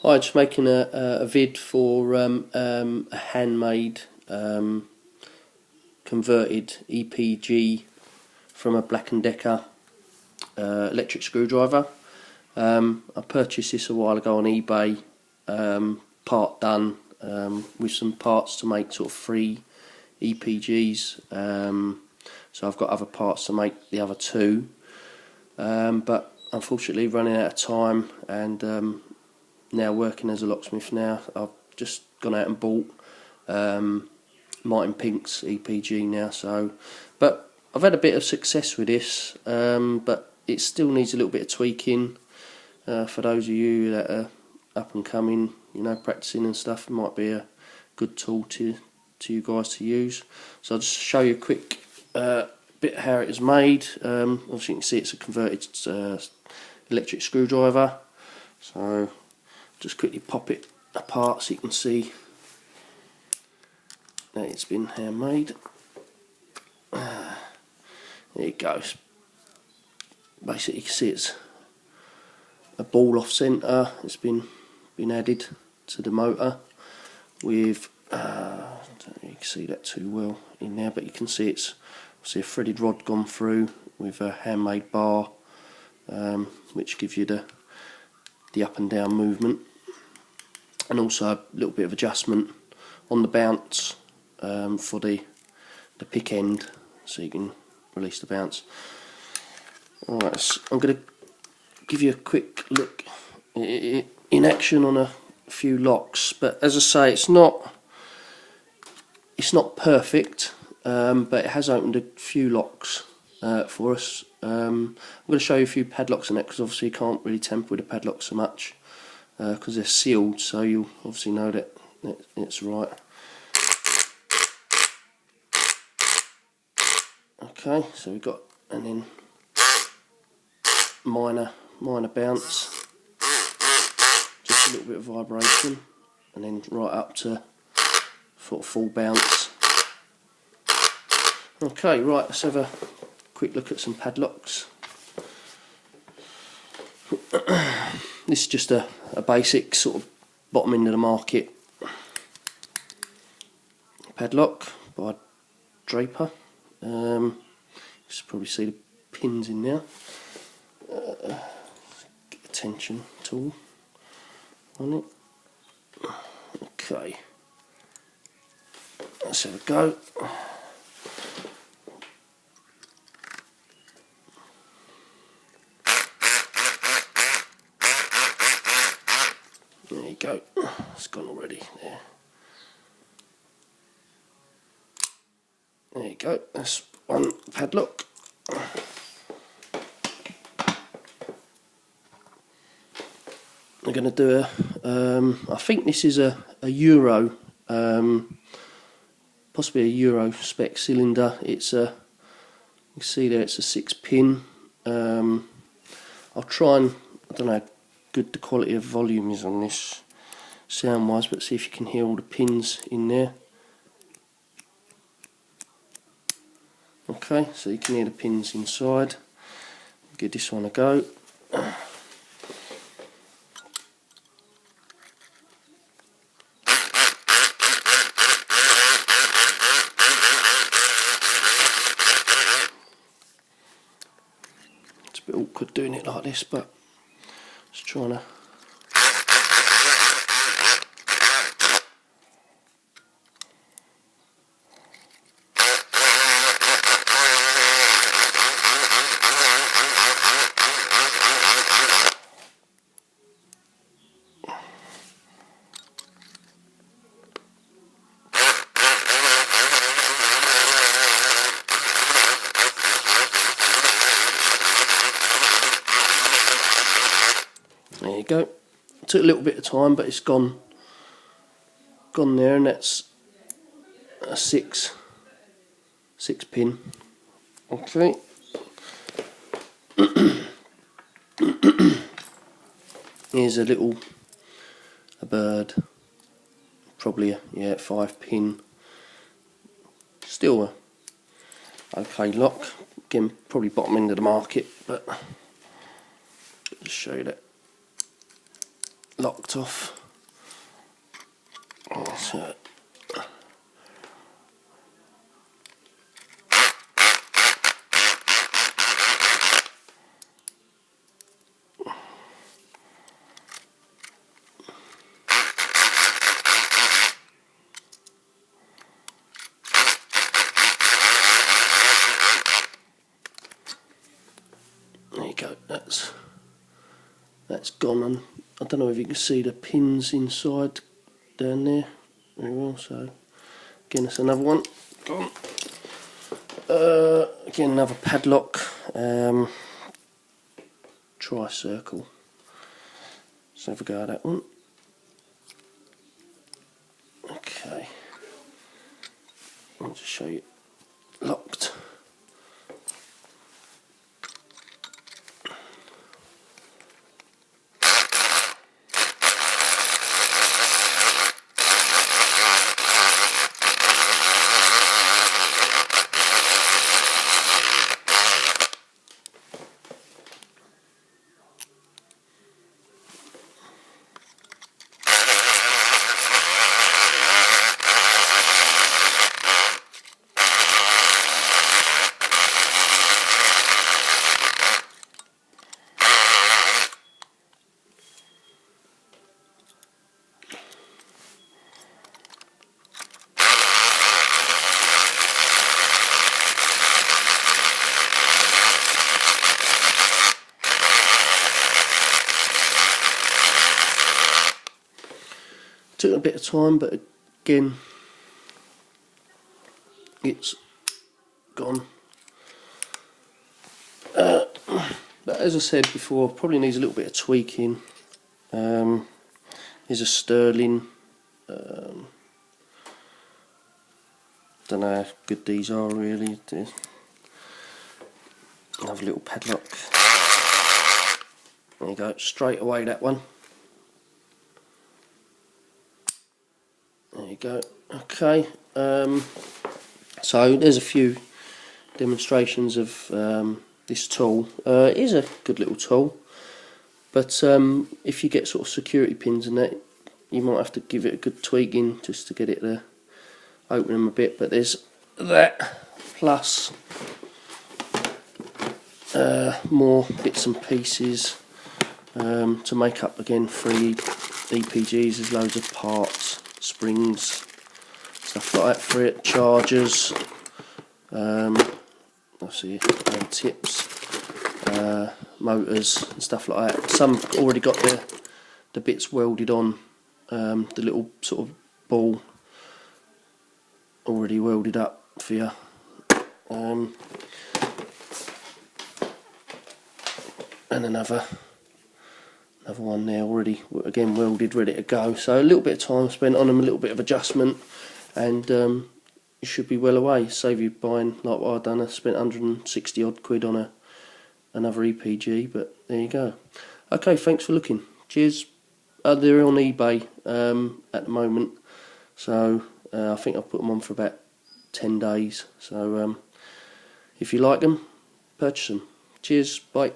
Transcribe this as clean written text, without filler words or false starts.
Hi, just making a vid for a handmade converted EPG from a Black & Decker electric screwdriver. I purchased this a while ago on eBay, part done, with some parts to make sort of 3 EPGs. So I've got other parts to make the other 2, but unfortunately running out of time, and now working as a locksmith now, I've just gone out and bought Martin Pink's EPG now. But I've had a bit of success with this, but it still needs a little bit of tweaking. For those of you that are up and coming, practicing and stuff, it might be a good tool to you guys to use. So I'll just show you a quick bit how it is made. Obviously you can see it's a converted electric screwdriver. So just quickly pop it apart so you can see that it's been handmade. There it goes. Basically you can see it's a ball off centre. It's been added to the motor with I don't know if you can see that too well in there, but you can see it's obviously a threaded rod gone through with a handmade bar, which gives you the up and down movement, and also a little bit of adjustment on the bounce for the pick end, so you can release the bounce. Alright, so I'm going to give you a quick look in action on a few locks, but as I say, it's not perfect, but it has opened a few locks for us. I'm going to show you a few padlocks in it, because obviously you can't really tamper with the padlocks so much because they're sealed, so you'll obviously know that it's right. Okay, so we've got, and then minor bounce, just a little bit of vibration, and then right up to sort of full bounce. Okay, right, let's have a quick look at some padlocks. This is just a basic sort of bottom end of the market padlock by Draper. You can probably see the pins in there. Get the tension tool on it. Okay, let's have a go. There you go, it's gone already there. There you go, that's one padlock. I'm going to do I think this is a Euro, possibly a Euro spec cylinder. It's you can see there it's a 6-pin. I'll try and, I don't know how good the quality of volume is on this sound wise, but see if you can hear all the pins in there. Okay, so you can hear the pins inside. Give this one a go. It's a bit awkward doing it like this, but just trying to. There you go. It took a little bit of time, but it's gone there, and that's a 6-pin. Okay. Here's a bird, probably a 5-pin. Still a okay lock. Again, probably bottom end of the market, but just show you that locked off. So, there you go, that's gone, and I don't know if you can see the pins inside down there very well. So again, that's another one gone. Again, another padlock, tri-circle. Let's have a go at that one. Okay, I'll just show you. Locked. Took a bit of time, but again, it's gone. But as I said before, probably needs a little bit of tweaking. Here's a Sterling. Don't know how good these are really. Another little padlock. There you go, straight away that one. There you go. Okay, so there's a few demonstrations of this tool. It is a good little tool, but if you get sort of security pins and that, you might have to give it a good tweaking just to get it to open them a bit. But there's that plus more bits and pieces to make up again 3 EPGs. There's loads of parts, springs, stuff like that for it, chargers, I see tips, motors and stuff like that. Some already got the bits welded on, the little sort of ball already welded up for you. And another one there already, again welded, ready to go. So a little bit of time spent on them, a little bit of adjustment, and you should be well away. Save you buying like what I've done. I spent 160 odd quid on another EPG, but there you go. Okay, thanks for looking. Cheers. They're on eBay at the moment, so I think I've put them on for about 10 days. So if you like them, purchase them. Cheers. Bye.